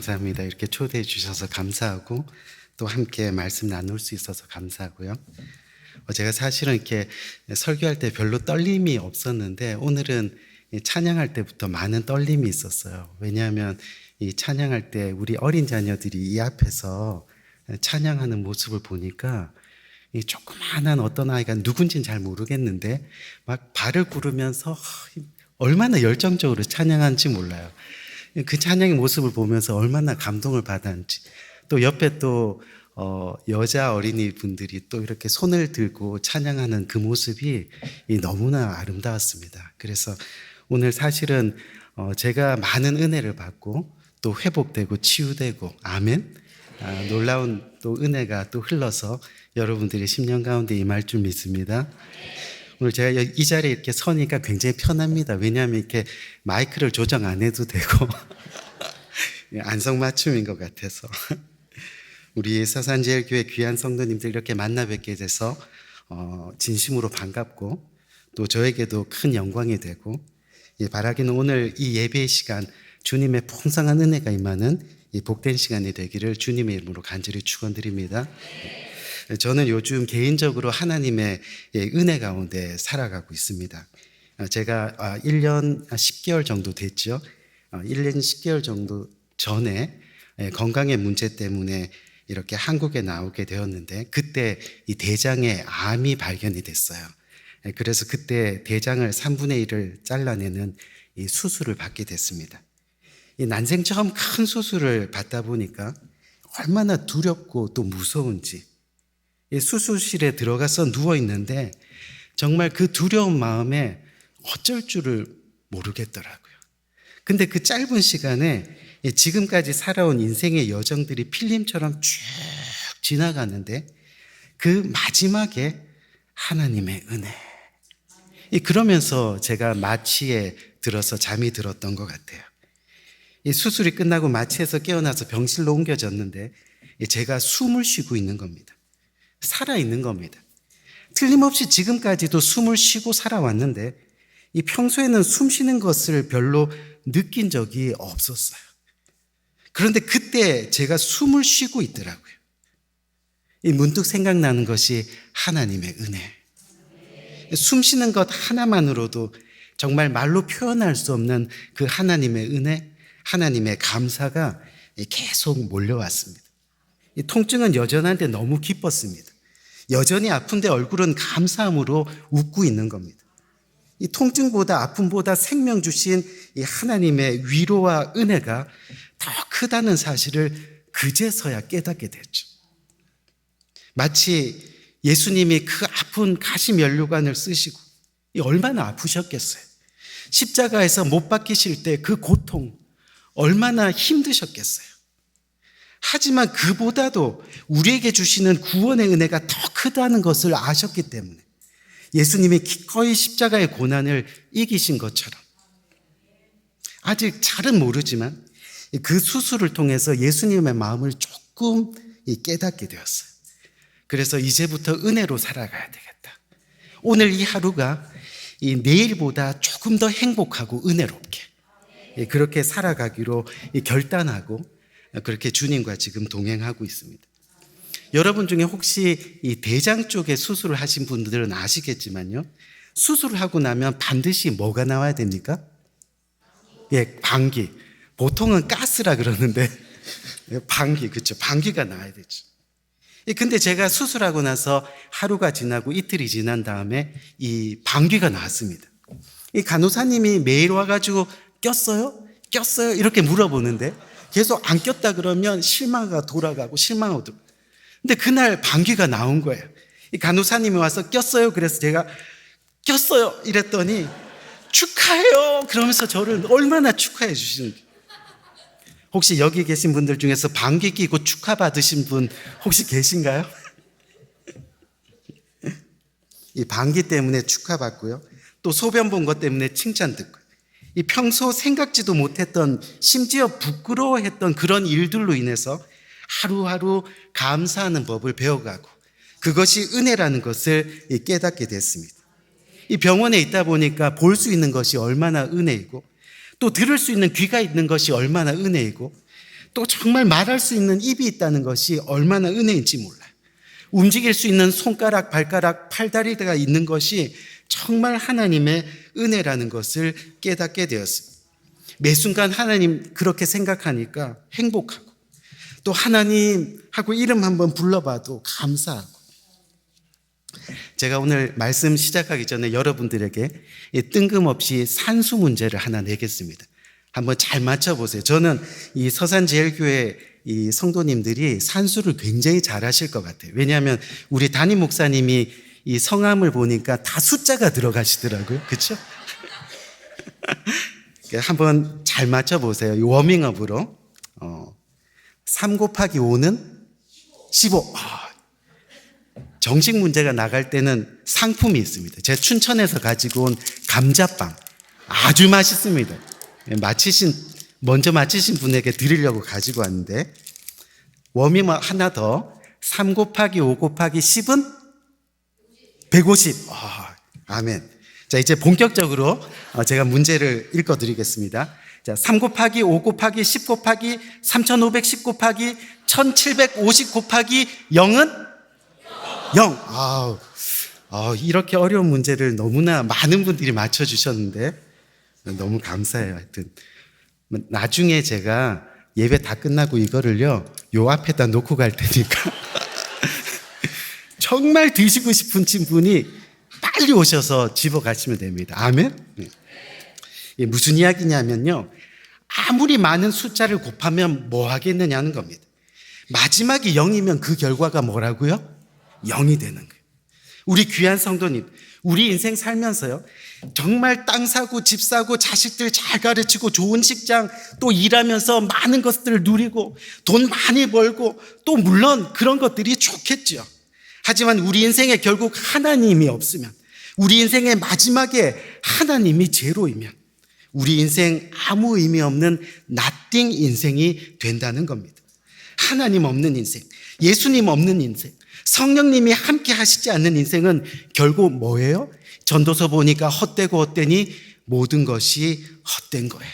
감사합니다. 이렇게 초대해 주셔서 감사하고 또 함께 말씀 나눌 수 있어서 감사하고요. 제가 사실은 이렇게 설교할 때 별로 떨림이 없었는데 오늘은 찬양할 때부터 많은 떨림이 있었어요. 왜냐하면 이 찬양할 때 우리 어린 자녀들이 이 앞에서 찬양하는 모습을 보니까 이 조그마한 어떤 아이가 누군지는 잘 모르겠는데 막 발을 구르면서 얼마나 열정적으로 찬양하는지 몰라요. 그 찬양의 모습을 보면서 얼마나 감동을 받았는지, 또 옆에 또 여자 어린이 분들이 또 이렇게 손을 들고 찬양하는 그 모습이 너무나 아름다웠습니다. 그래서 오늘 사실은 제가 많은 은혜를 받고 또 회복되고 치유되고, 아멘, 놀라운 또 은혜가 또 흘러서 여러분들의 심령 가운데 임할 줄 믿습니다. 오늘 제가 이 자리에 이렇게 서니까 굉장히 편합니다. 왜냐하면 이렇게 마이크를 조정 안 해도 되고 안성맞춤인 것 같아서. 우리 서산제일교회 귀한 성도님들 이렇게 만나 뵙게 돼서 진심으로 반갑고 또 저에게도 큰 영광이 되고, 바라기는 오늘 이 예배의 시간 주님의 풍성한 은혜가 임하는 이 복된 시간이 되기를 주님의 이름으로 간절히 축원드립니다. 저는 요즘 개인적으로 하나님의 은혜 가운데 살아가고 있습니다. 제가 1년 10개월 정도 됐죠. 1년 10개월 정도 전에 건강의 문제 때문에 이렇게 한국에 나오게 되었는데, 그때 이 대장에 암이 발견이 됐어요. 그래서 그때 대장을 3분의 1을 잘라내는 이 수술을 받게 됐습니다. 이 난생 처음 큰 수술을 받다 보니까 얼마나 두렵고 또 무서운지, 수술실에 들어가서 누워있는데 정말 그 두려운 마음에 어쩔 줄을 모르겠더라고요. 근데 그 짧은 시간에 지금까지 살아온 인생의 여정들이 필름처럼 쭉 지나가는데 그 마지막에 하나님의 은혜, 그러면서 제가 마취에 들어서 잠이 들었던 것 같아요. 이 수술이 끝나고 마취에서 깨어나서 병실로 옮겨졌는데 제가 숨을 쉬고 있는 겁니다. 살아있는 겁니다. 틀림없이 지금까지도 숨을 쉬고 살아왔는데 이 평소에는 숨 쉬는 것을 별로 느낀 적이 없었어요. 그런데 그때 제가 숨을 쉬고 있더라고요. 이 문득 생각나는 것이 하나님의 은혜. 숨 쉬는 것 하나만으로도 정말 말로 표현할 수 없는 그 하나님의 은혜, 하나님의 감사가 계속 몰려왔습니다. 이 통증은 여전한데 너무 기뻤습니다. 여전히 아픈데 얼굴은 감사함으로 웃고 있는 겁니다. 이 통증보다 아픔보다 생명 주신 이 하나님의 위로와 은혜가 더 크다는 사실을 그제서야 깨닫게 됐죠. 마치 예수님이 그 아픈 가시면류관을 쓰시고 얼마나 아프셨겠어요. 십자가에서 못 박히실 때 그 고통 얼마나 힘드셨겠어요. 하지만 그보다도 우리에게 주시는 구원의 은혜가 더 크다는 것을 아셨기 때문에 예수님이 기꺼이 십자가의 고난을 이기신 것처럼, 아직 잘은 모르지만 그 수술을 통해서 예수님의 마음을 조금 깨닫게 되었어요. 그래서 이제부터 은혜로 살아가야 되겠다. 오늘 이 하루가 내일보다 조금 더 행복하고 은혜롭게 그렇게 살아가기로 결단하고 그렇게 주님과 지금 동행하고 있습니다. 여러분 중에 혹시 이 대장 쪽에 수술을 하신 분들은 아시겠지만요, 수술을 하고 나면 반드시 뭐가 나와야 됩니까? 방귀. 보통은 가스라 그러는데 방귀, 그렇죠. 방귀가 나와야 되죠. 근데 제가 수술하고 나서 하루가 지나고 이틀이 지난 다음에 이 방귀가 나왔습니다. 이 간호사님이 매일 와가지고 꼈어요? 이렇게 물어보는데 계속 안 꼈다 그러면 실마가 돌아가고 실망하고. 근데 그날 방귀가 나온 거예요. 이 간호사님이 와서 꼈어요? 그래서 제가 꼈어요 이랬더니 축하해요 그러면서 저를 얼마나 축하해 주시는지. 혹시 여기 계신 분들 중에서 방귀 끼고 축하받으신 분 혹시 계신가요? 이 방귀 때문에 축하받고요, 또 소변 본 것 때문에 칭찬 듣고, 이 평소 생각지도 못했던, 심지어 부끄러워했던 그런 일들로 인해서 하루하루 감사하는 법을 배워가고 그것이 은혜라는 것을 깨닫게 됐습니다. 이 병원에 있다 보니까 볼 수 있는 것이 얼마나 은혜이고 또 들을 수 있는 귀가 있는 것이 얼마나 은혜이고 또 정말 말할 수 있는 입이 있다는 것이 얼마나 은혜인지 몰라요. 움직일 수 있는 손가락, 발가락, 팔다리가 있는 것이 정말 하나님의 은혜라는 것을 깨닫게 되었습니다. 매 순간 하나님 그렇게 생각하니까 행복하고, 또 하나님하고 이름 한번 불러봐도 감사하고. 제가 오늘 말씀 시작하기 전에 여러분들에게 뜬금없이 산수 문제를 하나 내겠습니다. 한번 잘 맞춰보세요. 저는 이 서산제일교회 이 성도님들이 산수를 굉장히 잘 하실 것 같아요. 왜냐하면 우리 담임 목사님이 이 성함을 보니까 다 숫자가 들어가시더라고요. 그렇죠? 한번 잘 맞춰보세요. 이 워밍업으로. 3 곱하기 5는 15. 정식 문제가 나갈 때는 상품이 있습니다. 제가 춘천에서 가지고 온 감자빵. 아주 맛있습니다. 먼저 맞히신 분에게 드리려고 가지고 왔는데, 워밍업 하나 더. 3 곱하기 5 곱하기 10은 150. 아멘. 자, 이제 본격적으로 제가 문제를 읽어드리겠습니다. 자, 3 곱하기 5 곱하기 10 곱하기 3510 곱하기 1750 곱하기 0은 0. 이렇게 어려운 문제를 너무나 많은 분들이 맞춰주셨는데 너무 감사해요. 하여튼 나중에 제가 예배 다 끝나고 이거를요, 요 앞에다 놓고 갈 테니까 정말 드시고 싶은 분이 빨리 오셔서 집어 가시면 됩니다. 아멘? 이게 무슨 이야기냐면요, 아무리 많은 숫자를 곱하면 뭐 하겠느냐는 겁니다. 마지막이 0이면 그 결과가 뭐라고요? 0이 되는 거예요. 우리 귀한 성도님, 우리 인생 살면서요, 정말 땅 사고 집 사고 자식들 잘 가르치고 좋은 직장 또 일하면서 많은 것들을 누리고 돈 많이 벌고 또 물론 그런 것들이 좋겠죠. 하지만 우리 인생에 결국 하나님이 없으면, 우리 인생의 마지막에 하나님이 제로이면 우리 인생 아무 의미 없는 nothing 인생이 된다는 겁니다. 하나님 없는 인생, 예수님 없는 인생, 성령님이 함께 하시지 않는 인생은 결국 뭐예요? 전도서 보니까 헛되고 헛되니 모든 것이 헛된 거예요.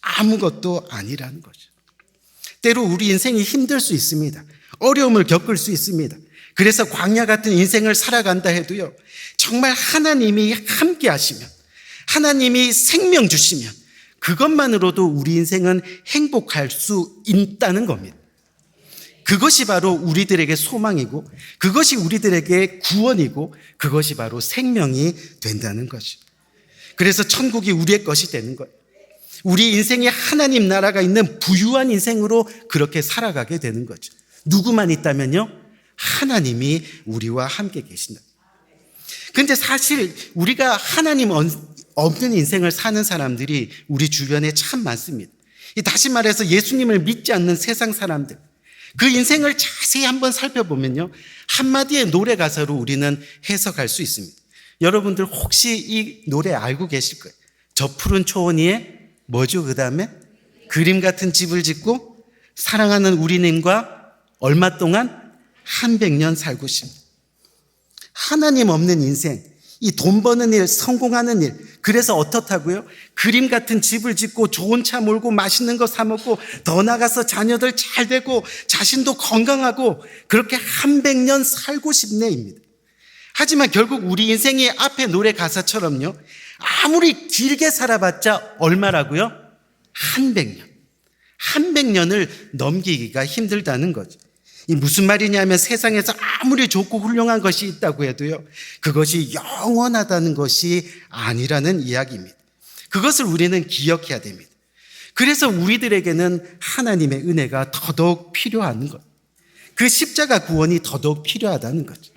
아무것도 아니라는 거죠. 때로 우리 인생이 힘들 수 있습니다. 어려움을 겪을 수 있습니다. 그래서 광야 같은 인생을 살아간다 해도요, 정말 하나님이 함께 하시면, 하나님이 생명 주시면 그것만으로도 우리 인생은 행복할 수 있다는 겁니다. 그것이 바로 우리들에게 소망이고, 그것이 우리들에게 구원이고, 그것이 바로 생명이 된다는 거죠. 그래서 천국이 우리의 것이 되는 거예요. 우리 인생에 하나님 나라가 있는 부유한 인생으로 그렇게 살아가게 되는 거죠. 누구만 있다면요? 하나님이 우리와 함께 계신다. 근데 사실 우리가 하나님 없는 인생을 사는 사람들이 우리 주변에 참 많습니다. 다시 말해서 예수님을 믿지 않는 세상 사람들, 그 인생을 자세히 한번 살펴보면요, 한마디의 노래 가사로 우리는 해석할 수 있습니다. 여러분들 혹시 이 노래 알고 계실 거예요. 저 푸른 초원 위에 뭐죠? 그 다음에 그림 같은 집을 짓고 사랑하는 우리님과 얼마 동안 100년 살고 싶습니다. 하나님 없는 인생, 이 돈 버는 일, 성공하는 일, 그래서 어떻다고요? 그림 같은 집을 짓고 좋은 차 몰고 맛있는 거 사 먹고 더 나가서 자녀들 잘 되고 자신도 건강하고 그렇게 100년 살고 싶네입니다. 하지만 결국 우리 인생이 앞에 노래 가사처럼요, 아무리 길게 살아봤자 얼마라고요? 100년. 100년을 넘기기가 힘들다는 거죠. 이 무슨 말이냐면 세상에서 아무리 좋고 훌륭한 것이 있다고 해도요, 그것이 영원하다는 것이 아니라는 이야기입니다. 그것을 우리는 기억해야 됩니다. 그래서 우리들에게는 하나님의 은혜가 더더욱 필요한 것, 그 십자가 구원이 더더욱 필요하다는 거죠.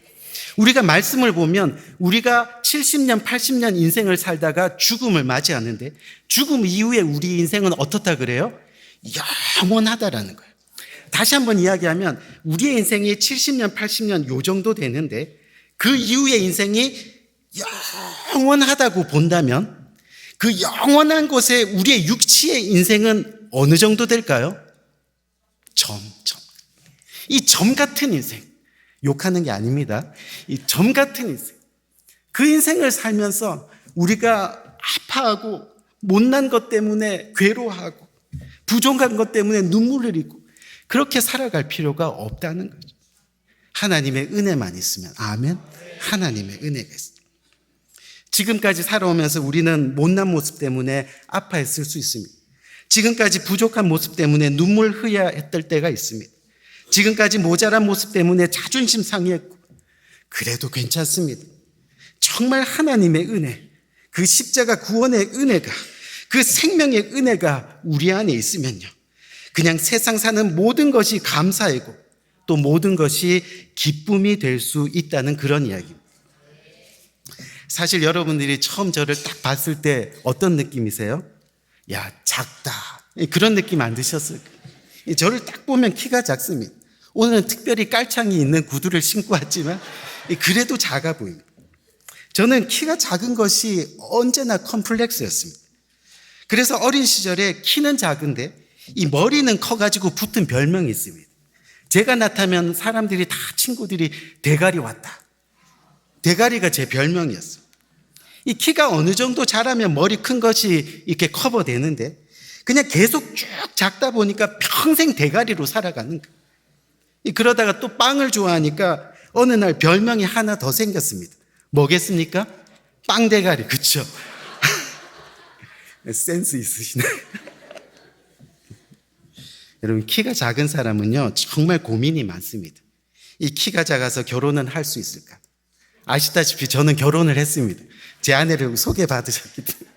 우리가 말씀을 보면 우리가 70년, 80년 인생을 살다가 죽음을 맞이하는데 죽음 이후에 우리 인생은 어떻다 그래요? 영원하다라는 거예요. 다시 한번 이야기하면 우리의 인생이 70년, 80년 요 정도 되는데 그 이후의 인생이 영원하다고 본다면 그 영원한 곳에 우리의 육체의 인생은 어느 정도 될까요? 점. 이 점 같은 인생, 욕하는 게 아닙니다. 이 점 같은 인생, 그 인생을 살면서 우리가 아파하고 못난 것 때문에 괴로워하고 부족한 것 때문에 눈물을 흘리고 그렇게 살아갈 필요가 없다는 거죠. 하나님의 은혜만 있으면, 아멘. 하나님의 은혜가 있어요. 지금까지 살아오면서 우리는 못난 모습 때문에 아파했을 수 있습니다. 지금까지 부족한 모습 때문에 눈물 흘려야 했을 때가 있습니다. 지금까지 모자란 모습 때문에 자존심 상했고, 그래도 괜찮습니다. 정말 하나님의 은혜, 그 십자가 구원의 은혜가, 그 생명의 은혜가 우리 안에 있으면요, 그냥 세상 사는 모든 것이 감사이고 또 모든 것이 기쁨이 될 수 있다는 그런 이야기입니다. 사실 여러분들이 처음 저를 딱 봤을 때 어떤 느낌이세요? 야, 작다. 그런 느낌 안 드셨을까요? 저를 딱 보면 키가 작습니다. 오늘은 특별히 깔창이 있는 구두를 신고 왔지만 그래도 작아 보입니다. 저는 키가 작은 것이 언제나 컴플렉스였습니다. 그래서 어린 시절에 키는 작은데 이 머리는 커가지고 붙은 별명이 있습니다. 제가 나타나면 사람들이 다 친구들이 대가리 왔다. 대가리가 제 별명이었어요. 이 키가 어느 정도 자라면 머리 큰 것이 이렇게 커버되는데 그냥 계속 쭉 작다 보니까 평생 대가리로 살아가는 거예요. 그러다가 또 빵을 좋아하니까 어느 날 별명이 하나 더 생겼습니다. 뭐겠습니까? 빵대가리, 그렇죠? 센스 있으시네. 여러분, 키가 작은 사람은요 정말 고민이 많습니다. 이 키가 작아서 결혼은 할 수 있을까? 아시다시피 저는 결혼을 했습니다. 제 아내를 소개받으셨기 때문에.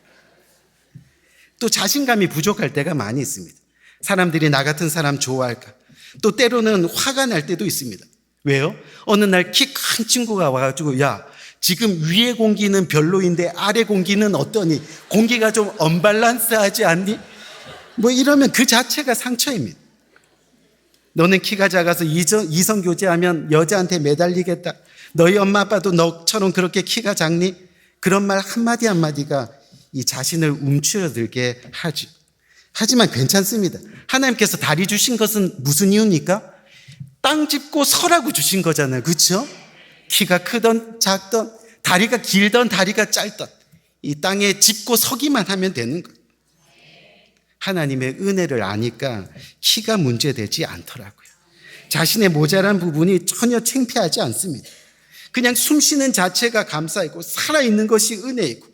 또 자신감이 부족할 때가 많이 있습니다. 사람들이 나 같은 사람 좋아할까? 또 때로는 화가 날 때도 있습니다. 왜요? 어느 날 키 큰 친구가 와가지고 야, 지금 위에 공기는 별로인데 아래 공기는 어떠니? 공기가 좀 언밸런스하지 않니? 뭐 이러면 그 자체가 상처입니다. 너는 키가 작아서 이성 교제하면 여자한테 매달리겠다. 너희 엄마 아빠도 너처럼 그렇게 키가 작니? 그런 말 한마디 한마디가 이 자신을 움츠러들게 하죠. 하지만 괜찮습니다. 하나님께서 다리 주신 것은 무슨 이유입니까? 땅 짚고 서라고 주신 거잖아요. 그렇죠? 키가 크던 작던 다리가 길던 다리가 짧던 이 땅에 짚고 서기만 하면 되는 거예요. 하나님의 은혜를 아니까 키가 문제되지 않더라고요. 자신의 모자란 부분이 전혀 창피하지 않습니다. 그냥 숨 쉬는 자체가 감사이고 살아있는 것이 은혜이고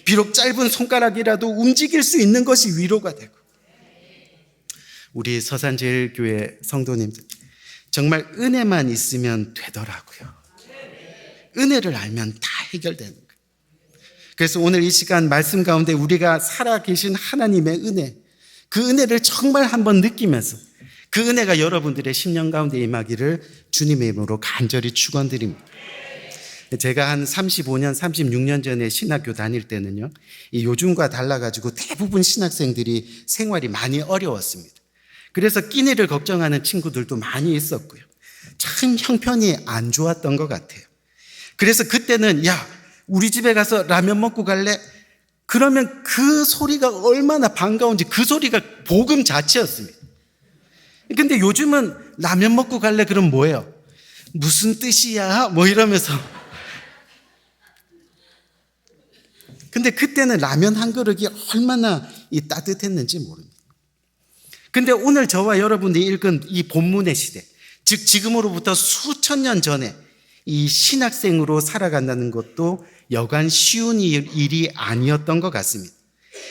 비록 짧은 손가락이라도 움직일 수 있는 것이 위로가 되고 우리 서산제일교회 성도님들 정말 은혜만 있으면 되더라고요. 은혜를 알면 다 해결되는 거예요. 그래서 오늘 이 시간 말씀 가운데 우리가 살아계신 하나님의 은혜, 그 은혜를 정말 한번 느끼면서 그 은혜가 여러분들의 심령 가운데 임하기를 주님의 이름으로 간절히 축원드립니다. 제가 한 35년, 36년 전에 신학교 다닐 때는요, 이 요즘과 달라가지고 대부분 신학생들이 생활이 많이 어려웠습니다. 그래서 끼니를 걱정하는 친구들도 많이 있었고요. 참 형편이 안 좋았던 것 같아요. 그래서 그때는 야, 우리 집에 가서 라면 먹고 갈래? 그러면 그 소리가 얼마나 반가운지 그 소리가 복음 자체였습니다. 근데 요즘은 라면 먹고 갈래? 그럼 뭐예요? 무슨 뜻이야? 뭐 이러면서. 근데 그때는 라면 한 그릇이 얼마나 따뜻했는지 모릅니다. 근데 오늘 저와 여러분들이 읽은 이 본문의 시대, 즉 지금으로부터 수천 년 전에 이 신학생으로 살아간다는 것도 여간 쉬운 일이 아니었던 것 같습니다.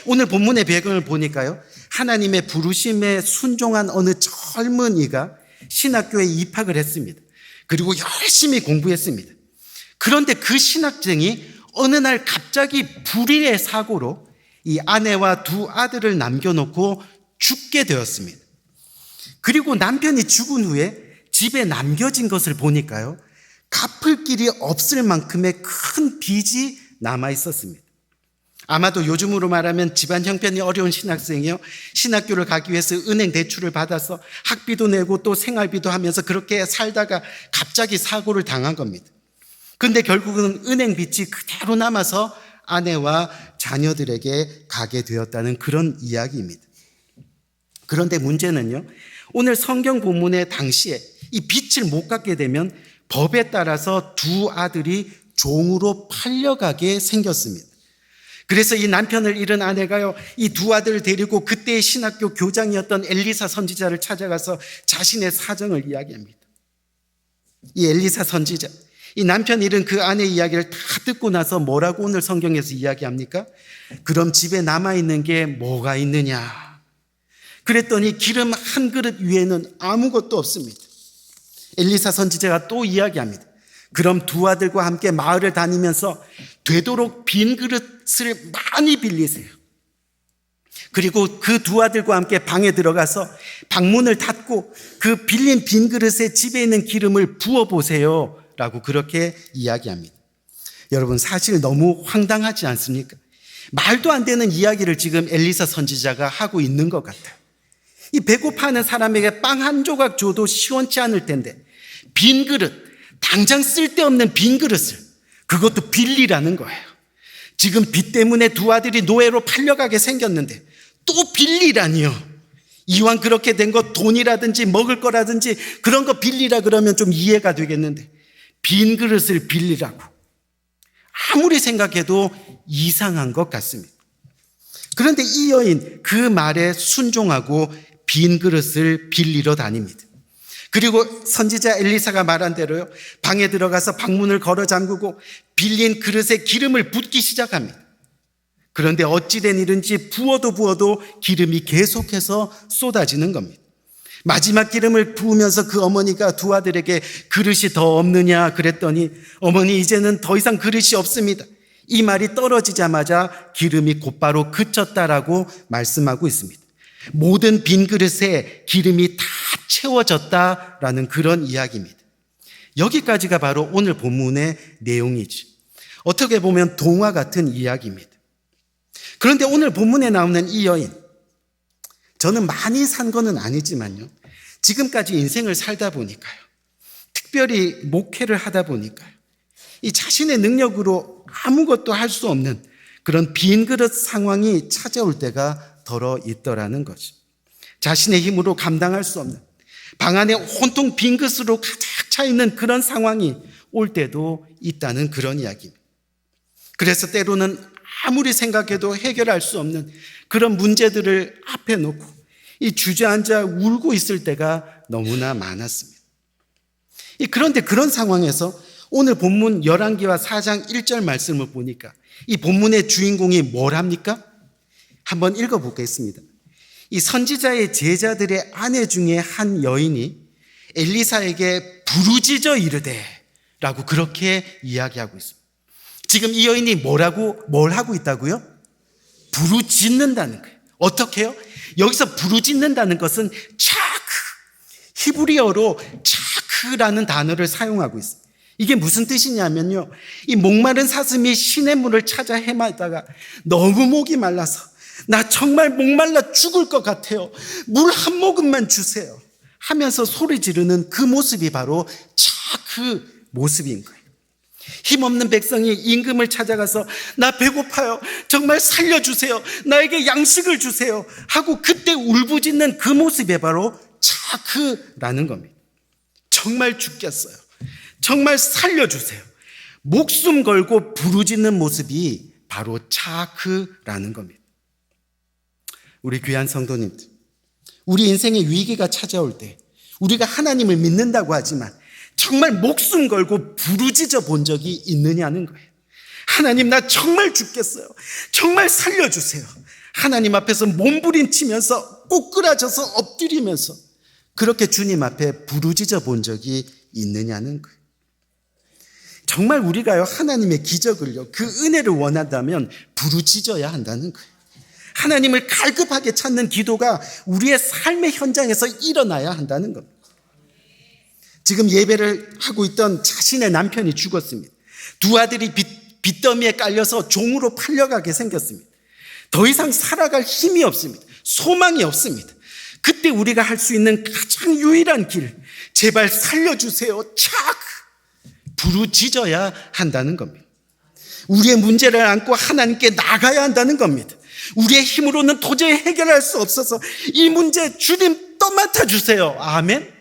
오늘 본문의 배경을 보니까요, 하나님의 부르심에 순종한 어느 젊은이가 신학교에 입학을 했습니다. 그리고 열심히 공부했습니다. 그런데 그 신학생이 어느 날 갑자기 불의의 사고로 이 아내와 두 아들을 남겨놓고 죽게 되었습니다. 그리고 남편이 죽은 후에 집에 남겨진 것을 보니까요, 갚을 길이 없을 만큼의 큰 빚이 남아 있었습니다. 아마도 요즘으로 말하면 집안 형편이 어려운 신학생이요, 신학교를 가기 위해서 은행 대출을 받아서 학비도 내고 또 생활비도 하면서 그렇게 살다가 갑자기 사고를 당한 겁니다. 근데 결국은 은행 빚이 그대로 남아서 아내와 자녀들에게 가게 되었다는 그런 이야기입니다. 그런데 문제는요, 오늘 성경 본문의 당시에 이 빚을 못 갚게 되면 법에 따라서 두 아들이 종으로 팔려가게 생겼습니다. 그래서 이 남편을 잃은 아내가요, 이 두 아들을 데리고 그때의 신학교 교장이었던 엘리사 선지자를 찾아가서 자신의 사정을 이야기합니다. 이 엘리사 선지자, 이 남편 잃은 그 아내 이야기를 다 듣고 나서 뭐라고 오늘 성경에서 이야기합니까? 그럼 집에 남아있는 게 뭐가 있느냐? 그랬더니 기름 한 그릇 위에는 아무것도 없습니다. 엘리사 선지자가 또 이야기합니다. 그럼 두 아들과 함께 마을을 다니면서 되도록 빈 그릇을 많이 빌리세요. 그리고 그 두 아들과 함께 방에 들어가서 방문을 닫고 그 빌린 빈 그릇에 집에 있는 기름을 부어보세요 라고 그렇게 이야기합니다. 여러분, 사실 너무 황당하지 않습니까? 말도 안 되는 이야기를 지금 엘리사 선지자가 하고 있는 것 같아요. 이 배고파하는 사람에게 빵 한 조각 줘도 시원치 않을 텐데 빈 그릇, 당장 쓸데없는 빈 그릇을, 그것도 빌리라는 거예요. 지금 빚 때문에 두 아들이 노예로 팔려가게 생겼는데 또 빌리라니요. 이왕 그렇게 된 거 돈이라든지 먹을 거라든지 그런 거 빌리라 그러면 좀 이해가 되겠는데 빈 그릇을 빌리라고. 아무리 생각해도 이상한 것 같습니다. 그런데 이 여인 그 말에 순종하고 빈 그릇을 빌리러 다닙니다. 그리고 선지자 엘리사가 말한 대로요, 방에 들어가서 방문을 걸어 잠그고 빌린 그릇에 기름을 붓기 시작합니다. 그런데 어찌 된 일인지 부어도 기름이 계속해서 쏟아지는 겁니다. 마지막 기름을 부으면서 그 어머니가 두 아들에게 그릇이 더 없느냐 그랬더니 어머니, 이제는 더 이상 그릇이 없습니다. 이 말이 떨어지자마자 기름이 곧바로 그쳤다라고 말씀하고 있습니다. 모든 빈 그릇에 기름이 다 채워졌다라는 그런 이야기입니다. 여기까지가 바로 오늘 본문의 내용이지. 어떻게 보면 동화 같은 이야기입니다. 그런데 오늘 본문에 나오는 이 여인, 저는 많이 산 거는 아니지만요, 지금까지 인생을 살다 보니까요, 특별히 목회를 하다 보니까요, 이 자신의 능력으로 아무것도 할 수 없는 그런 빈 그릇 상황이 찾아올 때가 덜어 있더라는 거죠. 자신의 힘으로 감당할 수 없는, 방 안에 온통 빈 그릇으로 가득 차 있는 그런 상황이 올 때도 있다는 그런 이야기입니다. 그래서 때로는 아무리 생각해도 해결할 수 없는 그런 문제들을 앞에 놓고 이 주저앉아 울고 있을 때가 너무나 많았습니다. 그런데 그런 상황에서 오늘 본문 열왕기와 4장 1절 말씀을 보니까 이 본문의 주인공이 뭘 합니까? 한번 읽어보겠습니다. 이 선지자의 제자들의 아내 중에 한 여인이 엘리사에게 부르짖어 이르되 라고 그렇게 이야기하고 있습니다. 지금 이 여인이 뭘 하고 있다고요? 부르짖는다는 거예요. 어떻게 해요? 여기서 부르짖는다는 것은 차크, 히브리어로 차크라는 단어를 사용하고 있습니다. 이게 무슨 뜻이냐면요, 이 목마른 사슴이 시냇물을 찾아 헤매다가 너무 목이 말라서 나 정말 목말라 죽을 것 같아요, 물 한 모금만 주세요 하면서 소리 지르는 그 모습이 바로 차크 모습인 거예요. 힘없는 백성이 임금을 찾아가서 나 배고파요, 정말 살려주세요, 나에게 양식을 주세요 하고 그때 울부짖는 그 모습이 바로 차크라는 겁니다. 정말 죽겠어요, 정말 살려주세요, 목숨 걸고 부르짖는 모습이 바로 차크라는 겁니다. 우리 귀한 성도님들, 우리 인생의 위기가 찾아올 때 우리가 하나님을 믿는다고 하지만 정말 목숨 걸고 부르짖어 본 적이 있느냐는 거예요. 하나님, 나 정말 죽겠어요, 정말 살려주세요. 하나님 앞에서 몸부림치면서 꼬꾸라져서 엎드리면서 그렇게 주님 앞에 부르짖어 본 적이 있느냐는 거예요. 정말 우리가요, 하나님의 기적을요, 그 은혜를 원한다면 부르짖어야 한다는 거예요. 하나님을 갈급하게 찾는 기도가 우리의 삶의 현장에서 일어나야 한다는 겁니다. 지금 예배를 하고 있던 자신의 남편이 죽었습니다. 두 아들이 빚더미에 깔려서 종으로 팔려가게 생겼습니다. 더 이상 살아갈 힘이 없습니다. 소망이 없습니다. 그때 우리가 할 수 있는 가장 유일한 길, 제발 살려주세요, 착 부르짖어야 한다는 겁니다. 우리의 문제를 안고 하나님께 나가야 한다는 겁니다. 우리의 힘으로는 도저히 해결할 수 없어서 이 문제 주님 떠맡아 주세요. 아멘.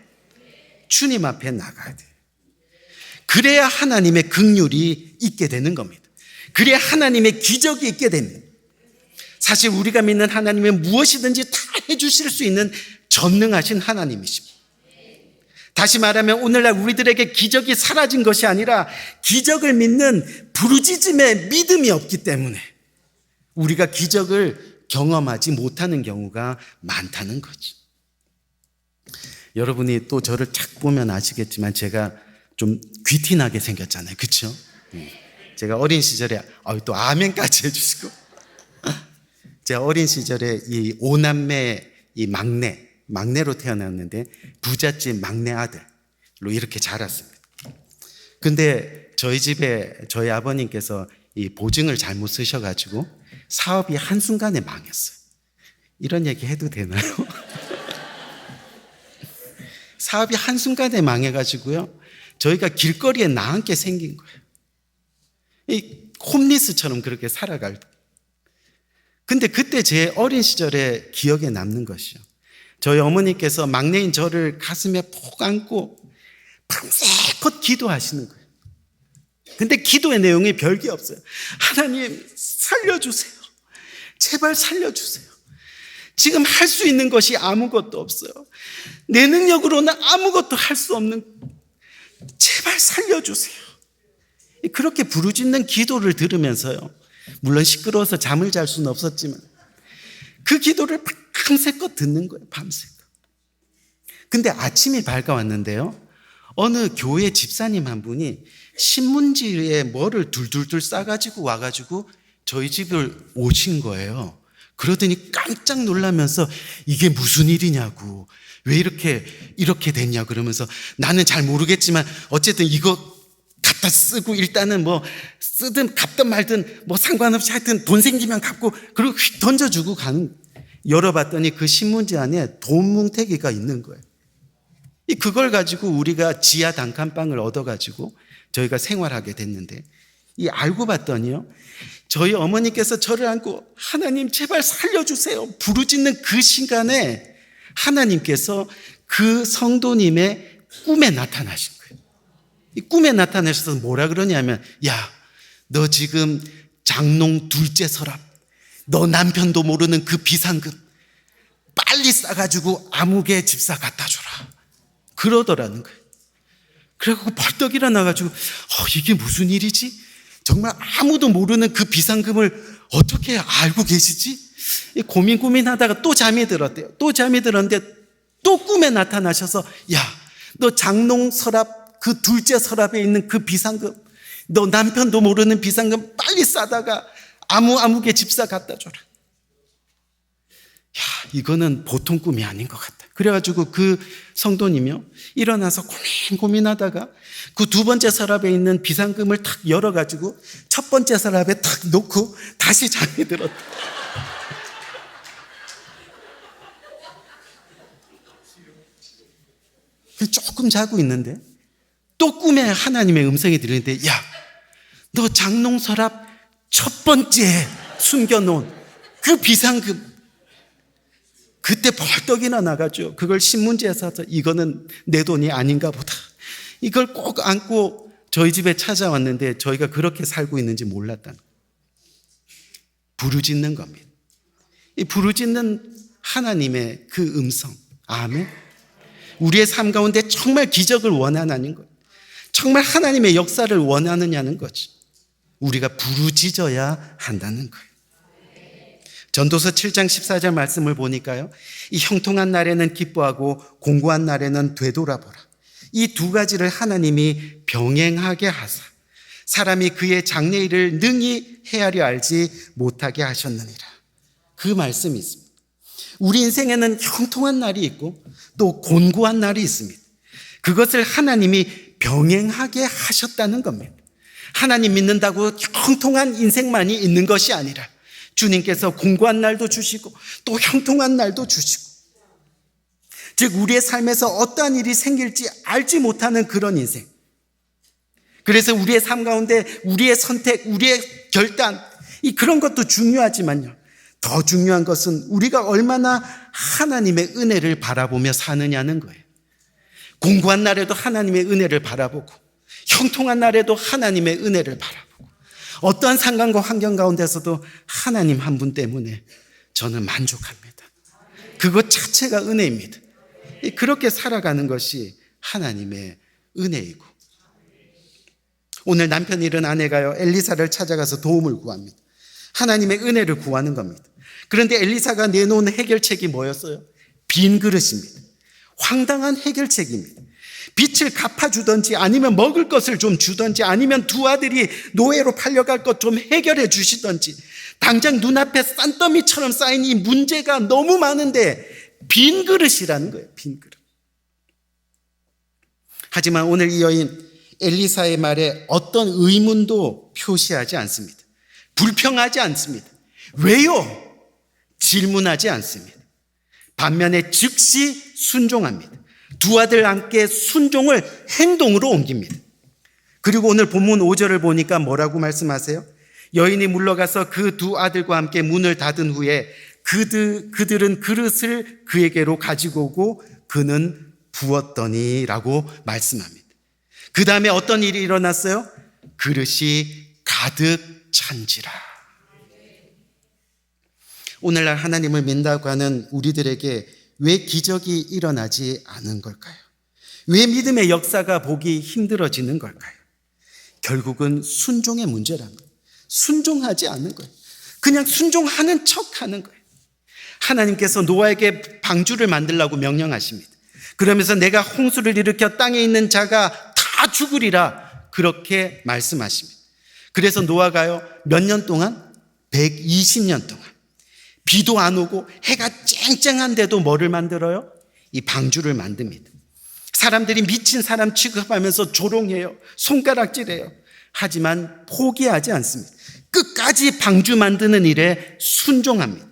주님 앞에 나가야 돼요. 그래야 하나님의 긍휼이 있게 되는 겁니다. 그래야 하나님의 기적이 있게 됩니다. 사실 우리가 믿는 하나님은 무엇이든지 다 해주실 수 있는 전능하신 하나님이십니다. 다시 말하면 오늘날 우리들에게 기적이 사라진 것이 아니라 기적을 믿는 부르짖음의 믿음이 없기 때문에 우리가 기적을 경험하지 못하는 경우가 많다는 거죠. 여러분이 또 저를 착 보면 아시겠지만 제가 좀 귀티나게 생겼잖아요. 그렇죠? 제가 어린 시절에 또 아멘까지 해주시고 제가 어린 시절에 이 5남매 이 막내로 태어났는데 부잣집 막내 아들로 이렇게 자랐습니다. 근데 저희 집에 저희 아버님께서 이 보증을 잘못 쓰셔가지고 사업이 한순간에 망했어요. 이런 얘기 해도 되나요? 사업이 한순간에 망해가지고요. 저희가 길거리에 나앉게 생긴 거예요. 이 홈리스처럼 그렇게 살아갈. 근데 그때 제 어린 시절에 기억에 남는 것이요. 저희 어머니께서 막내인 저를 가슴에 푹 안고 밤새껏 기도하시는 거예요. 근데 기도의 내용이 별게 없어요. 하나님 살려주세요. 제발 살려주세요. 지금 할 수 있는 것이 아무것도 없어요. 내 능력으로는 아무것도 할 수 없는, 제발 살려주세요. 그렇게 부르짖는 기도를 들으면서요. 물론 시끄러워서 잠을 잘 수는 없었지만 그 기도를 밤새껏 듣는 거예요. 밤새껏. 근데 아침이 밝아왔는데요. 어느 교회 집사님 한 분이 신문지에 뭐를 둘둘둘 싸가지고 와가지고 저희 집을 오신 거예요. 그러더니 깜짝 놀라면서 이게 무슨 일이냐고, 왜 이렇게 됐냐 그러면서 나는 잘 모르겠지만 어쨌든 이거 갖다 쓰고 일단은 뭐 쓰든 갚든 말든 뭐 상관없이 하여튼 돈 생기면 갚고 그리고 휙 던져주고 가는. 열어봤더니 그 신문지 안에 돈 뭉태기가 있는 거예요. 그걸 가지고 우리가 지하 단칸방을 얻어가지고 저희가 생활하게 됐는데 알고 봤더니요. 저희 어머니께서 저를 안고 하나님 제발 살려주세요 부르짖는 그 시간에 하나님께서 그 성도님의 꿈에 나타나신 거예요. 이 꿈에 나타나셔서 뭐라 그러냐면 야, 너 지금 장롱 둘째 서랍, 너 남편도 모르는 그 비상금 빨리 싸가지고 아무개 집사 갖다 줘라 그러더라는 거예요. 그래갖고 벌떡 일어나가지고 이게 무슨 일이지? 정말 아무도 모르는 그 비상금을 어떻게 알고 계시지? 고민하다가 또 잠이 들었대요. 또 잠이 들었는데 또 꿈에 나타나셔서 야, 너 장롱 서랍 그 둘째 서랍에 있는 그 비상금, 너 남편도 모르는 비상금 빨리 싸다가 아무개 집사 갖다 줘라. 야, 이거는 보통 꿈이 아닌 것 같다. 그래가지고 그 성도님이요 일어나서 고민하다가 그 두 번째 서랍에 있는 비상금을 탁 열어가지고 첫 번째 서랍에 탁 놓고 다시 잠이 들었다. 조금 자고 있는데 또 꿈에 하나님의 음성이 들리는데 야, 너 장롱 서랍 첫 번째 숨겨놓은 그 비상금, 그때 벌떡 일어나가지고 그걸 신문지에 사서 이거는 내 돈이 아닌가 보다. 이걸 꼭 안고 저희 집에 찾아왔는데 저희가 그렇게 살고 있는지 몰랐다는 거예요. 부르짖는 겁니다. 이 부르짖는 하나님의 그 음성. 아멘. 우리의 삶 가운데 정말 기적을 원하는 거예요. 정말 하나님의 역사를 원하느냐는 거죠. 우리가 부르짖어야 한다는 거예요. 전도서 7장 14절 말씀을 보니까요. 이 형통한 날에는 기뻐하고 공고한 날에는 되돌아보라. 이 두 가지를 하나님이 병행하게 하사 사람이 그의 장래일을 능히 헤아려 알지 못하게 하셨느니라. 그 말씀이 있습니다. 우리 인생에는 형통한 날이 있고 또 곤고한 날이 있습니다. 그것을 하나님이 병행하게 하셨다는 겁니다. 하나님 믿는다고 형통한 인생만이 있는 것이 아니라 주님께서 곤고한 날도 주시고 또 형통한 날도 주시고, 즉 우리의 삶에서 어떠한 일이 생길지 알지 못하는 그런 인생. 그래서 우리의 삶 가운데 우리의 선택, 우리의 결단, 그런 것도 중요하지만요, 더 중요한 것은 우리가 얼마나 하나님의 은혜를 바라보며 사느냐는 거예요. 공고한 날에도 하나님의 은혜를 바라보고 형통한 날에도 하나님의 은혜를 바라보고 어떠한 상황과 환경 가운데서도 하나님 한 분 때문에 저는 만족합니다. 그것 자체가 은혜입니다. 그렇게 살아가는 것이 하나님의 은혜이고, 오늘 남편이 잃은 아내가요, 엘리사를 찾아가서 도움을 구합니다. 하나님의 은혜를 구하는 겁니다. 그런데 엘리사가 내놓은 해결책이 뭐였어요? 빈 그릇입니다. 황당한 해결책입니다. 빚을 갚아주든지, 아니면 먹을 것을 좀 주든지, 아니면 두 아들이 노예로 팔려갈 것 좀 해결해 주시든지, 당장 눈앞에 싼더미처럼 쌓인 이 문제가 너무 많은데 빈 그릇이라는 거예요. 빈 그릇. 하지만 오늘 이 여인 엘리사의 말에 어떤 의문도 표시하지 않습니다. 불평하지 않습니다. 왜요? 질문하지 않습니다. 반면에 즉시 순종합니다. 두 아들 함께 순종을 행동으로 옮깁니다. 그리고 오늘 본문 5절을 보니까 뭐라고 말씀하세요? 여인이 물러가서 그 두 아들과 함께 문을 닫은 후에 그들은 그릇을 그에게로 가지고 오고 그는 부었더니 라고 말씀합니다. 그 다음에 어떤 일이 일어났어요? 그릇이 가득 찬지라. 오늘날 하나님을 믿는다고 하는 우리들에게 왜 기적이 일어나지 않은 걸까요? 왜 믿음의 역사가 보기 힘들어지는 걸까요? 결국은 순종의 문제라는 거예요. 순종하지 않는 거예요. 그냥 순종하는 척 하는 거예요. 하나님께서 노아에게 방주를 만들라고 명령하십니다. 그러면서 내가 홍수를 일으켜 땅에 있는 자가 다 죽으리라, 그렇게 말씀하십니다. 그래서 노아가요, 몇 년 동안? 120년 동안 비도 안 오고 해가 쨍쨍한데도 뭐를 만들어요? 이 방주를 만듭니다. 사람들이 미친 사람 취급하면서 조롱해요. 손가락질해요. 하지만 포기하지 않습니다. 끝까지 방주 만드는 일에 순종합니다.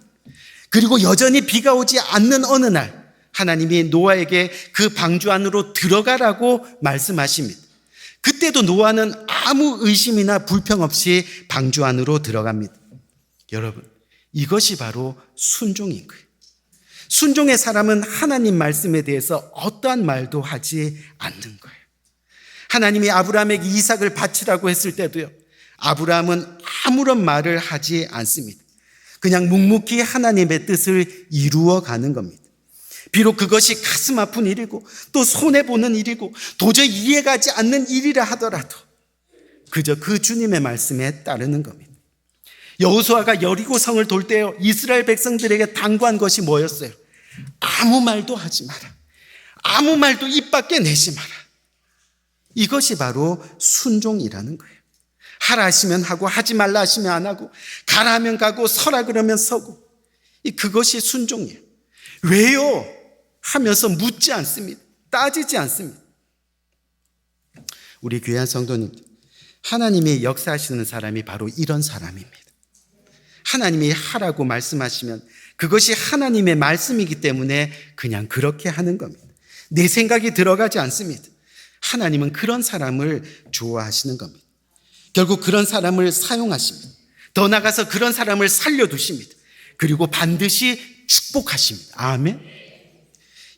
그리고 여전히 비가 오지 않는 어느 날 하나님이 노아에게 그 방주 안으로 들어가라고 말씀하십니다. 그때도 노아는 아무 의심이나 불평 없이 방주 안으로 들어갑니다. 여러분, 이것이 바로 순종인 거예요. 순종의 사람은 하나님 말씀에 대해서 어떠한 말도 하지 않는 거예요. 하나님이 아브라함에게 이삭을 바치라고 했을 때도요, 아브라함은 아무런 말을 하지 않습니다. 그냥 묵묵히 하나님의 뜻을 이루어가는 겁니다. 비록 그것이 가슴 아픈 일이고 또 손해보는 일이고 도저히 이해가지 않는 일이라 하더라도 그저 그 주님의 말씀에 따르는 겁니다. 여호수아가 여리고성을 돌 때요, 이스라엘 백성들에게 당부한 것이 뭐였어요? 아무 말도 하지 마라. 아무 말도 입 밖에 내지 마라. 이것이 바로 순종이라는 거예요. 하라 하시면 하고, 하지 말라 하시면 안 하고, 가라 하면 가고, 서라 그러면 서고, 그것이 순종이에요. 왜요? 하면서 묻지 않습니다. 따지지 않습니다. 우리 귀한 성도님, 하나님이 역사하시는 사람이 바로 이런 사람입니다. 하나님이 하라고 말씀하시면 그것이 하나님의 말씀이기 때문에 그냥 그렇게 하는 겁니다. 내 생각이 들어가지 않습니다. 하나님은 그런 사람을 좋아하시는 겁니다. 결국 그런 사람을 사용하십니다. 더 나아가서 그런 사람을 살려두십니다. 그리고 반드시 축복하십니다. 아멘.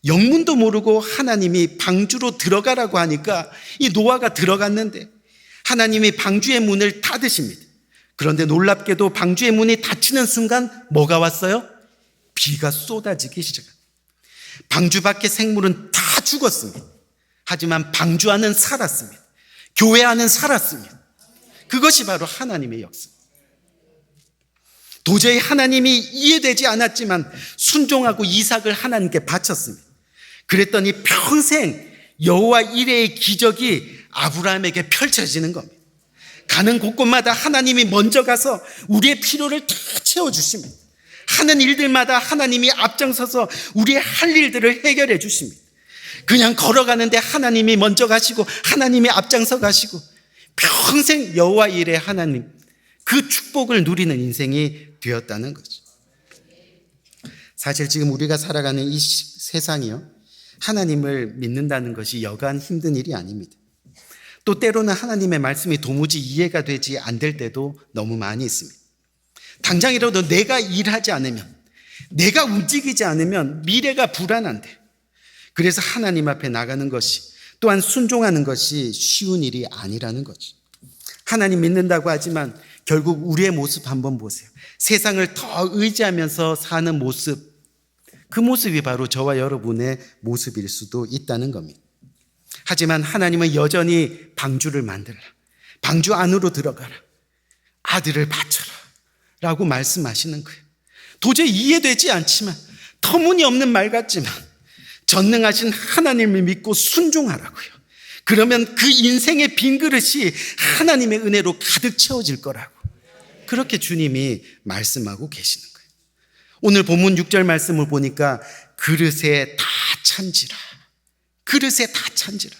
영문도 모르고 하나님이 방주로 들어가라고 하니까 이 노아가 들어갔는데 하나님이 방주의 문을 닫으십니다. 그런데 놀랍게도 방주의 문이 닫히는 순간 뭐가 왔어요? 비가 쏟아지기 시작합니다. 방주 밖의 생물은 다 죽었습니다. 하지만 방주 안은 살았습니다. 교회 안은 살았습니다. 그것이 바로 하나님의 역사. 도저히 하나님이 이해되지 않았지만 순종하고 이삭을 하나님께 바쳤습니다. 그랬더니 평생 여호와 이레의 기적이 아브라함에게 펼쳐지는 겁니다. 가는 곳곳마다 하나님이 먼저 가서 우리의 필요를 다 채워주십니다. 하는 일들마다 하나님이 앞장서서 우리의 할 일들을 해결해 주십니다. 그냥 걸어가는데 하나님이 먼저 가시고 하나님이 앞장서 가시고 평생 여호와 이레 하나님, 그 축복을 누리는 인생이 되었다는 거죠. 사실 지금 우리가 살아가는 이 세상이요, 하나님을 믿는다는 것이 여간 힘든 일이 아닙니다. 또 때로는 하나님의 말씀이 도무지 이해가 되지 않을 때도 너무 많이 있습니다. 당장이라도 내가 일하지 않으면, 내가 움직이지 않으면 미래가 불안한데, 그래서 하나님 앞에 나가는 것이, 또한 순종하는 것이 쉬운 일이 아니라는 거죠. 하나님 믿는다고 하지만 결국 우리의 모습 한번 보세요. 세상을 더 의지하면서 사는 모습, 그 모습이 바로 저와 여러분의 모습일 수도 있다는 겁니다. 하지만 하나님은 여전히 방주를 만들라, 방주 안으로 들어가라, 아들을 바쳐라 라고 말씀하시는 거예요. 도저히 이해되지 않지만, 터무니없는 말 같지만 전능하신 하나님을 믿고 순종하라고요. 그러면 그 인생의 빈 그릇이 하나님의 은혜로 가득 채워질 거라고, 그렇게 주님이 말씀하고 계시는 거예요. 오늘 본문 6절 말씀을 보니까 그릇에 다 찬지라, 그릇에 다 찬지라.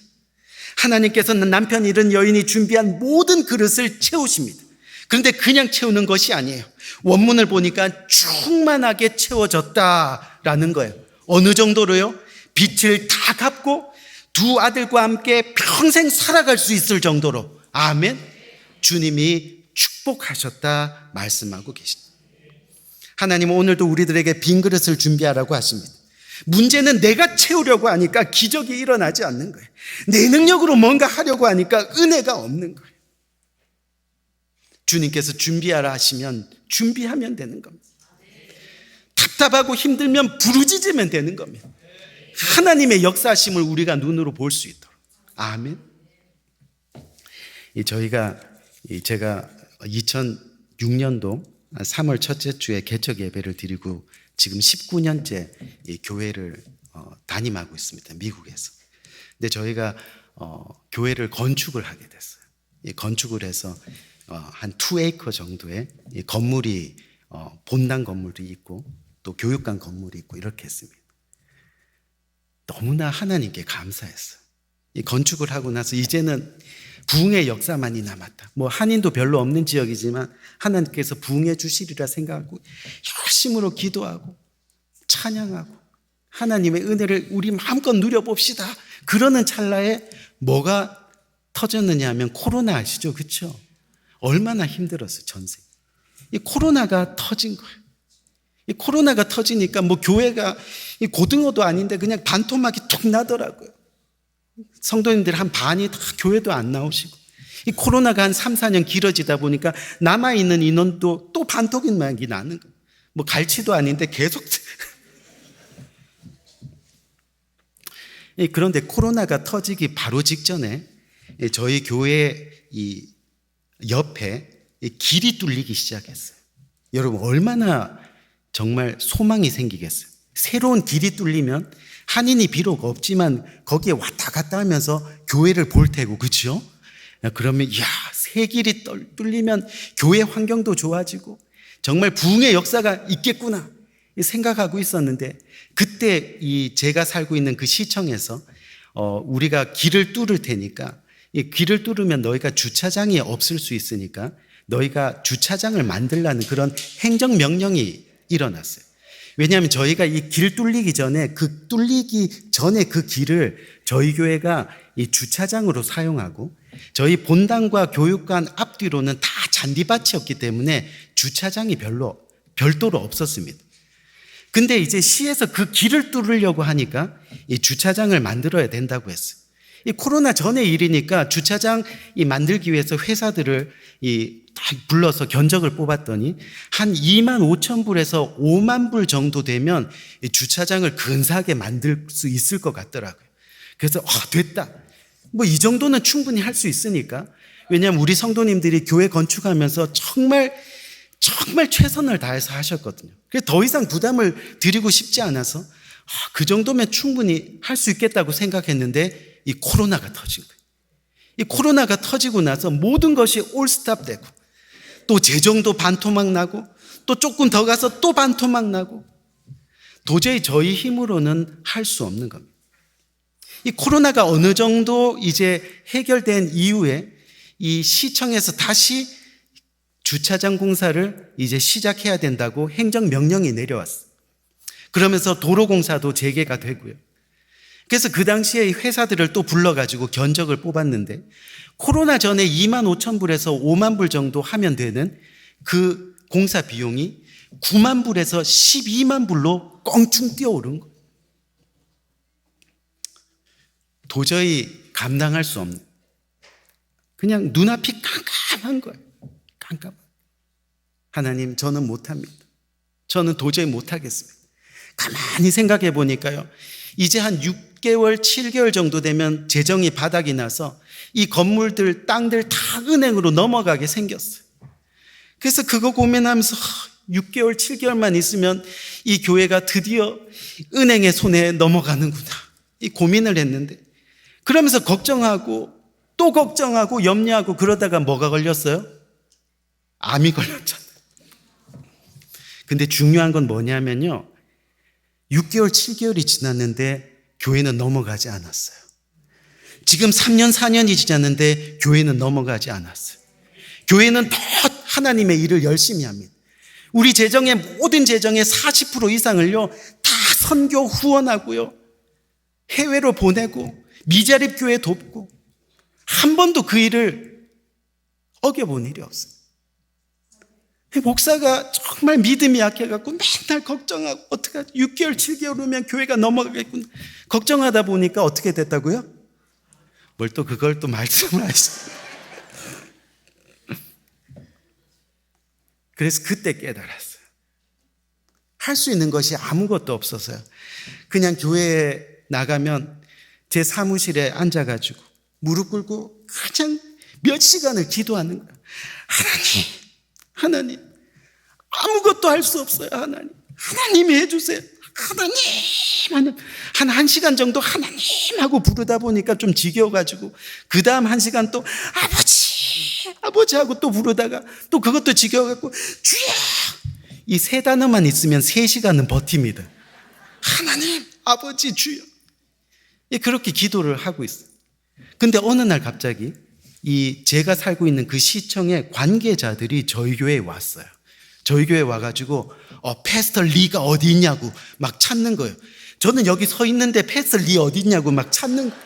하나님께서는 남편 잃은 여인이 준비한 모든 그릇을 채우십니다. 그런데 그냥 채우는 것이 아니에요. 원문을 보니까 충만하게 채워졌다라는 거예요. 어느 정도로요? 빚을 다 갚고 두 아들과 함께 평생 살아갈 수 있을 정도로. 아멘. 주님이 축복하셨다 말씀하고 계십니다. 하나님은 오늘도 우리들에게 빈 그릇을 준비하라고 하십니다. 문제는 내가 채우려고 하니까 기적이 일어나지 않는 거예요. 내 능력으로 뭔가 하려고 하니까 은혜가 없는 거예요. 주님께서 준비하라 하시면 준비하면 되는 겁니다. 답답하고 힘들면 부르짖으면 되는 겁니다. 하나님의 역사하심을 우리가 눈으로 볼 수 있도록. 아멘. 제가 2006년도 3월 첫째 주에 개척 예배를 드리고 지금 19년째 교회를 담임하고 있습니다. 미국에서. 근데 저희가 교회를 건축을 하게 됐어요. 건축을 해서 한 2에이커 정도의 건물이, 본당 건물이 있고 또 교육관 건물이 있고 이렇게 했습니다. 너무나 하나님께 감사했어요. 이 건축을 하고 나서 이제는 부흥의 역사만이 남았다. 뭐 한인도 별로 없는 지역이지만 하나님께서 부흥해 주시리라 생각하고 열심으로 기도하고 찬양하고 하나님의 은혜를 우리 마음껏 누려봅시다. 그러는 찰나에 뭐가 터졌느냐 하면 코로나 아시죠? 그렇죠? 얼마나 힘들었어요, 전세. 이 코로나가 터진 거예요. 이 코로나가 터지니까 뭐 교회가 이 고등어도 아닌데 그냥 반토막이 툭 나더라고요. 성도님들 한 반이 다 교회도 안 나오시고, 이 코로나가 한 3, 4년 길어지다 보니까 남아있는 인원도 또 반토막이 나는 거예요. 뭐 갈치도 아닌데 계속. 그런데 코로나가 터지기 바로 직전에 저희 교회 이 옆에 길이 뚫리기 시작했어요. 여러분 얼마나 정말 소망이 생기겠어요. 새로운 길이 뚫리면 한인이 비록 없지만 거기에 왔다 갔다 하면서 교회를 볼 테고, 그렇죠? 그러면 새 길이 뚫리면 교회 환경도 좋아지고 정말 부흥의 역사가 있겠구나 생각하고 있었는데, 그때 제가 살고 있는 그 시청에서 우리가 길을 뚫을 테니까, 이 길을 뚫으면 너희가 주차장이 없을 수 있으니까 너희가 주차장을 만들라는 그런 행정명령이 일어났어요. 왜냐하면 저희가 이 길 뚫리기 전에 그 길을 저희 교회가 이 주차장으로 사용하고 저희 본당과 교육관 앞뒤로는 다 잔디밭이었기 때문에 주차장이 별도로 없었습니다. 근데 이제 시에서 그 길을 뚫으려고 하니까 이 주차장을 만들어야 된다고 했어요. 이 코로나 전의 일이니까 주차장 만들기 위해서 회사들을 다 불러서 견적을 뽑았더니 한 2만 5천 불에서 5만 불 정도 되면 이 주차장을 근사하게 만들 수 있을 것 같더라고요. 그래서 됐다. 뭐 이 정도는 충분히 할 수 있으니까. 왜냐하면 우리 성도님들이 교회 건축하면서 정말 최선을 다해서 하셨거든요. 그래서 더 이상 부담을 드리고 싶지 않아서 그 정도면 충분히 할 수 있겠다고 생각했는데 이 코로나가 터진 거예요. 이 코로나가 터지고 나서 모든 것이 올스탑 되고 또 재정도 반토막 나고 또 조금 더 가서 또 반토막 나고 도저히 저희 힘으로는 할 수 없는 겁니다. 이 코로나가 어느 정도 이제 해결된 이후에 이 시청에서 다시 주차장 공사를 이제 시작해야 된다고 행정명령이 내려왔어요. 그러면서 도로공사도 재개가 되고요. 그래서 그 당시에 회사들을 또 불러가지고 견적을 뽑았는데 코로나 전에 2만 5천 불에서 5만 불 정도 하면 되는 그 공사 비용이 9만 불에서 12만 불로 껑충 뛰어오른 거예요. 도저히 감당할 수 없는, 그냥 눈앞이 깜깜한 거예요. 깜깜한. 하나님, 저는 못합니다. 저는 도저히 못하겠습니다. 가만히 생각해 보니까요, 이제 한 6개월, 7개월 정도 되면 재정이 바닥이 나서 이 건물들, 땅들 다 은행으로 넘어가게 생겼어요. 그래서 그거 고민하면서 6개월, 7개월만 있으면 이 교회가 드디어 은행의 손에 넘어가는구나, 이 고민을 했는데, 그러면서 걱정하고 또 걱정하고 염려하고 그러다가 뭐가 걸렸어요? 암이 걸렸잖아요. 근데 중요한 건 뭐냐면요, 6개월, 7개월이 지났는데 교회는 넘어가지 않았어요. 지금 3년, 4년이 지났는데 교회는 넘어가지 않았어요. 교회는 더 하나님의 일을 열심히 합니다. 우리 재정의 모든 재정의 40% 이상을요, 다 선교 후원하고요, 해외로 보내고 미자립 교회 돕고, 한 번도 그 일을 어겨본 일이 없어요. 목사가 정말 믿음이 약해갖고 맨날 걱정하고, 어떡하지? 6개월, 7개월 후면 교회가 넘어가겠구나. 걱정하다 보니까 어떻게 됐다고요? 뭘 또 그걸 또 말씀을 하시죠. 그래서 그때 깨달았어요. 할 수 있는 것이 아무것도 없어서요. 그냥 교회에 나가면 제 사무실에 앉아가지고 무릎 꿇고 그냥 몇 시간을 기도하는 거예요. 하나님, 아무것도 할 수 없어요. 하나님이 해주세요. 하나님, 한 시간 정도 하나님 하고 부르다 보니까 좀 지겨워가지고 그 다음 1시간 또 아버지 하고 또 부르다가 또 그것도 지겨워갖고 주여, 이 3단어만 있으면 3시간은 버팁니다. 하나님, 아버지, 주여. 그렇게 기도를 하고 있어요. 근데 어느 날 갑자기 제가 살고 있는 그 시청의 관계자들이 저희 교회에 왔어요. 저희 교회에 와가지고 패스터 리가 어디 있냐고 막 찾는 거예요. 저는 여기 서 있는데 패스터 리 어디 있냐고 막 찾는 거예요.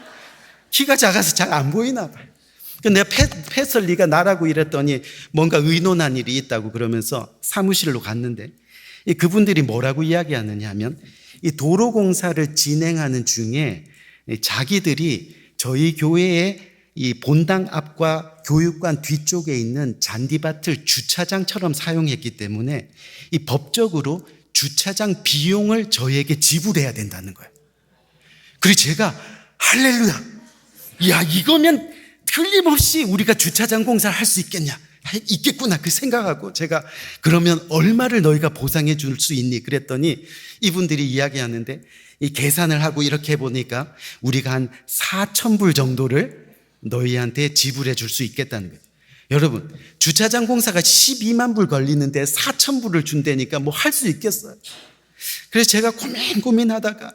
키가 작아서 잘 안 보이나 봐요. 근데 내가 패스터 리가 나라고 이랬더니 뭔가 의논한 일이 있다고 그러면서 사무실로 갔는데, 그분들이 뭐라고 이야기하느냐 하면, 이 도로공사를 진행하는 중에 자기들이 저희 교회의 이 본당 앞과 교육관 뒤쪽에 있는 잔디밭을 주차장처럼 사용했기 때문에 이 법적으로 주차장 비용을 저희에게 지불해야 된다는 거예요. 그리고 제가 할렐루야, 야, 이거면 틀림없이 우리가 주차장 공사를 할 수 있겠구나 그 생각하고, 제가 그러면 얼마를 너희가 보상해 줄 수 있니? 그랬더니 이분들이 이야기하는데, 이 계산을 하고 이렇게 해보니까 우리가 한 4,000불 정도를 너희한테 지불해 줄 수 있겠다는 거예요. 여러분, 주차장 공사가 12만 불 걸리는데 4,000불을 준다니까 뭐 할 수 있겠어요? 그래서 제가 고민하다가,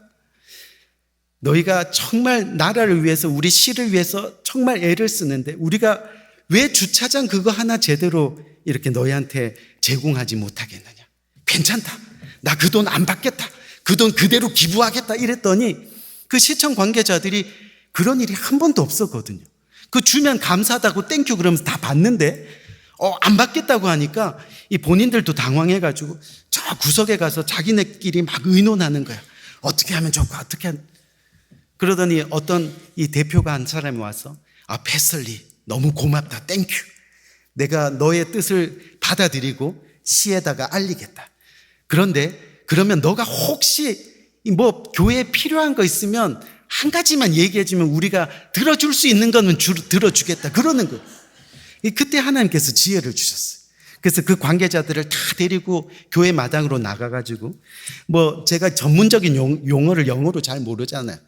너희가 정말 나라를 위해서, 우리 시를 위해서 정말 애를 쓰는데 우리가 왜 주차장 그거 하나 제대로 이렇게 너희한테 제공하지 못하겠느냐? 괜찮다, 나 그 돈 안 받겠다, 그 돈 그대로 기부하겠다 이랬더니 그 시청 관계자들이 그런 일이 한 번도 없었거든요. 그 주면 감사하다고 땡큐 그러면서 다 받는데 안 받겠다고 하니까 이 본인들도 당황해가지고 저 구석에 가서 자기네끼리 막 의논하는 거야. 어떻게 하면 좋고 어떻게 하면. 그러더니 어떤 이 대표가 한 사람이 와서, 패슬리 너무 고맙다, 땡큐, 내가 너의 뜻을 받아들이고 시에다가 알리겠다. 그런데 그러면 너가 혹시 뭐 교회에 필요한 거 있으면 한 가지만 얘기해 주면 우리가 들어줄 수 있는 거는 들어주겠다, 그러는 거예요. 그때 하나님께서 지혜를 주셨어요. 그래서 그 관계자들을 다 데리고 교회 마당으로 나가가지고, 뭐 제가 전문적인 용어를 영어로 잘 모르잖아요.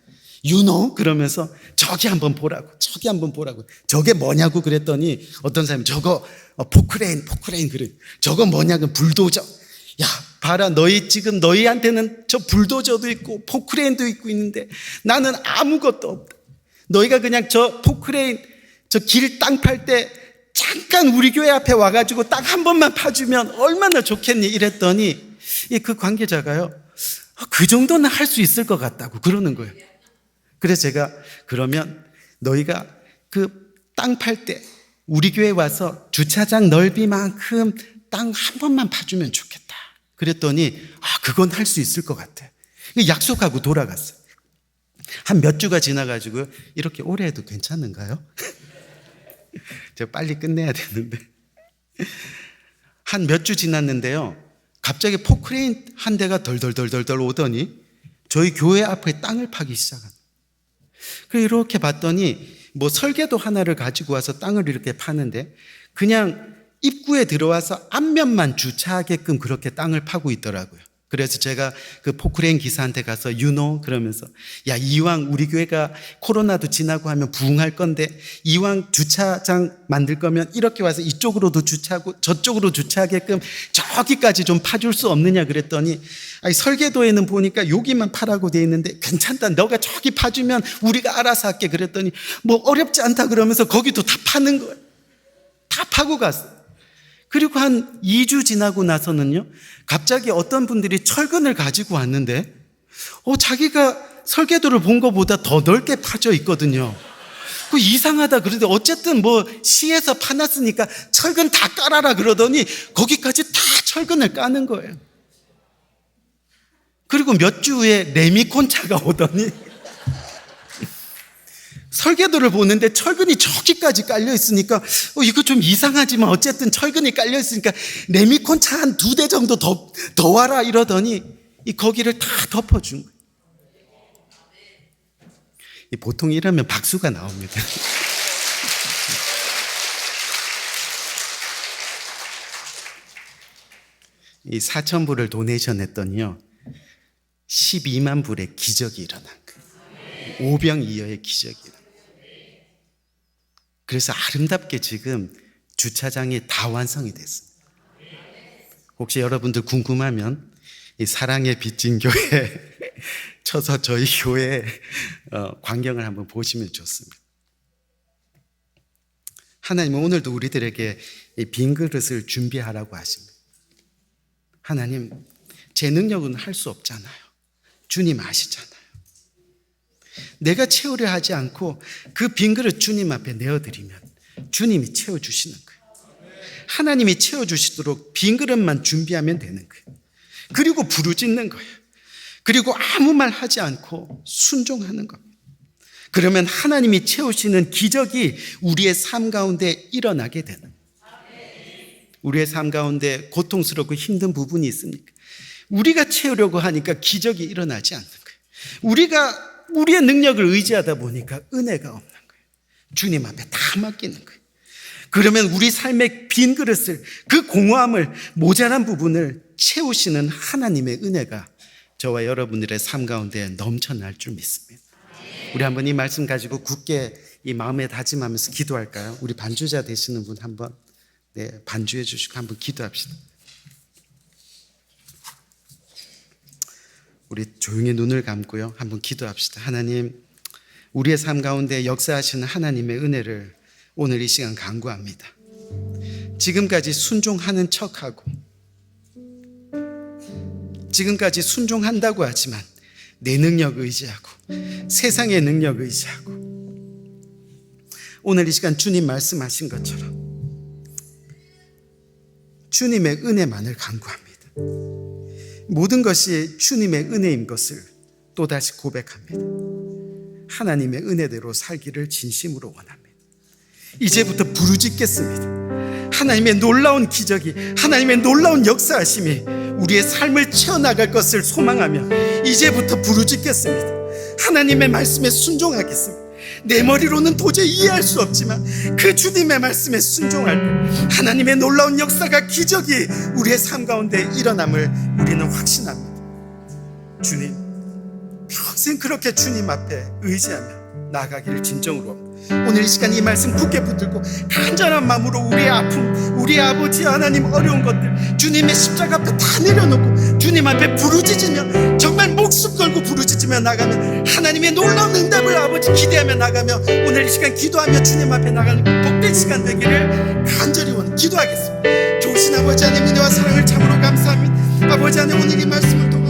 You know? 그러면서 저기 한번 보라고, 저기 한번 보라고. 저게 뭐냐고 그랬더니 어떤 사람이 저거 포크레인 그래. 저거 뭐냐고, 불도저. 야, 봐라, 지금 너희한테는 저 불도저도 있고 포크레인도 있고 있는데 나는 아무것도 없다. 너희가 그냥 저 포크레인, 저 길 땅 팔 때 잠깐 우리 교회 앞에 와가지고 딱 한 번만 파주면 얼마나 좋겠니? 이랬더니 그 관계자가요, 그 정도는 할 수 있을 것 같다고 그러는 거예요. 그래서 제가, 그러면 너희가 그 땅 팔 때 우리 교회 와서 주차장 넓이만큼 땅 한 번만 파주면 좋겠다. 그랬더니 그건 할 수 있을 것 같아. 약속하고 돌아갔어요. 한 몇 주가 지나가지고, 이렇게 오래 해도 괜찮은가요? 제가 빨리 끝내야 되는데. 한 몇 주 지났는데요. 갑자기 포크레인 한 대가 덜덜덜덜 오더니 저희 교회 앞에 땅을 파기 시작합니다. 그래서 이렇게 봤더니 뭐 설계도 하나를 가지고 와서 땅을 이렇게 파는데 그냥 입구에 들어와서 앞면만 주차하게끔 그렇게 땅을 파고 있더라고요. 그래서 제가 그 포크레인 기사한테 가서 그러면서 야, 이왕 우리 교회가 코로나도 지나고 하면 부흥할 건데 이왕 주차장 만들 거면 이렇게 와서 이쪽으로도 주차하고 저쪽으로 주차하게끔 저기까지 좀 파줄 수 없느냐 그랬더니 아니, 설계도에는 보니까 여기만 파라고 돼 있는데 괜찮다, 너가 저기 파주면 우리가 알아서 할게 그랬더니 뭐 어렵지 않다 그러면서 거기도 다 파는 거예요. 다 파고 갔어요. 그리고 한 2주 지나고 나서는요, 갑자기 어떤 분들이 철근을 가지고 왔는데, 자기가 설계도를 본 것보다 더 넓게 파져 있거든요. 그 이상하다 그러는데, 어쨌든 뭐 시에서 파놨으니까 철근 다 깔아라 그러더니, 거기까지 다 철근을 까는 거예요. 그리고 몇 주 후에 레미콘 차가 오더니, 설계도를 보는데 철근이 저기까지 깔려 있으니까 이거 좀 이상하지만 어쨌든 철근이 깔려 있으니까 레미콘 차 한 2대 정도 더 와라 이러더니 거기를 다 덮어준 거예요. 보통 이러면 박수가 나옵니다. 이 4,000불을 도네이션 했더니요 12만 불의 기적이 일어난 거예요. 오병이어의 기적이 일어난 거예요. 그래서 아름답게 지금 주차장이 다 완성이 됐습니다. 혹시 여러분들 궁금하면 이 사랑의 빚진 교회 쳐서 저희 교회 광경을 한번 보시면 좋습니다. 하나님은 오늘도 우리들에게 이 빈 그릇을 준비하라고 하십니다. 하나님, 제 능력은 할 수 없잖아요. 주님 아시잖아요. 내가 채우려 하지 않고 그 빈 그릇 주님 앞에 내어드리면 주님이 채워주시는 거예요. 하나님이 채워주시도록 빈 그릇만 준비하면 되는 거예요. 그리고 부르짖는 거예요. 그리고 아무 말 하지 않고 순종하는 겁니다. 그러면 하나님이 채우시는 기적이 우리의 삶 가운데 일어나게 되는 거예요. 우리의 삶 가운데 고통스럽고 힘든 부분이 있습니까? 우리가 채우려고 하니까 기적이 일어나지 않는 거예요. 우리의 능력을 의지하다 보니까 은혜가 없는 거예요. 주님 앞에 다 맡기는 거예요. 그러면 우리 삶의 빈 그릇을, 그 공허함을, 모자란 부분을 채우시는 하나님의 은혜가 저와 여러분들의 삶 가운데 넘쳐날 줄 믿습니다. 우리 한번 이 말씀 가지고 굳게 이 마음에 다짐하면서 기도할까요? 우리 반주자 되시는 분 한번 반주해 주시고 한번 기도합시다. 우리 조용히 눈을 감고요, 한번 기도합시다. 하나님, 우리의 삶 가운데 역사하시는 하나님의 은혜를 오늘 이 시간 간구합니다. 지금까지 순종하는 척하고 지금까지 순종한다고 하지만 내 능력 의지하고 세상의 능력 의지하고 오늘 이 시간 주님 말씀하신 것처럼 주님의 은혜만을 간구합니다. 모든 것이 주님의 은혜인 것을 또다시 고백합니다. 하나님의 은혜대로 살기를 진심으로 원합니다. 이제부터 부르짖겠습니다. 하나님의 놀라운 기적이, 하나님의 놀라운 역사하심이 우리의 삶을 채워나갈 것을 소망하며 이제부터 부르짖겠습니다. 하나님의 말씀에 순종하겠습니다. 내 머리로는 도저히 이해할 수 없지만 그 주님의 말씀에 순종할 때 하나님의 놀라운 역사가, 기적이 우리의 삶 가운데 일어남을 우리는 확신합니다. 주님, 평생 그렇게 주님 앞에 의지하며 나아가기를 진정으로 합니다. 오늘 이 시간 이 말씀 굳게 붙들고 간절한 마음으로 우리의 아픔, 우리의 아버지 하나님 어려운 것들 주님의 십자가 앞에 다 내려놓고 주님 앞에 부르짖으며, 정말 목숨 걸고 부르짖으며 나가면 하나님의 놀라운 응답을 아버지 기대하며 나가며 오늘 이 시간 기도하며 주님 앞에 나가는 복된 시간 되기를 간절히 기도하겠습니다. 좋으신 아버지 하나님, 은혜와 사랑을 참으로 감사합니다. 아버지 하나님, 오늘 이 말씀을 통해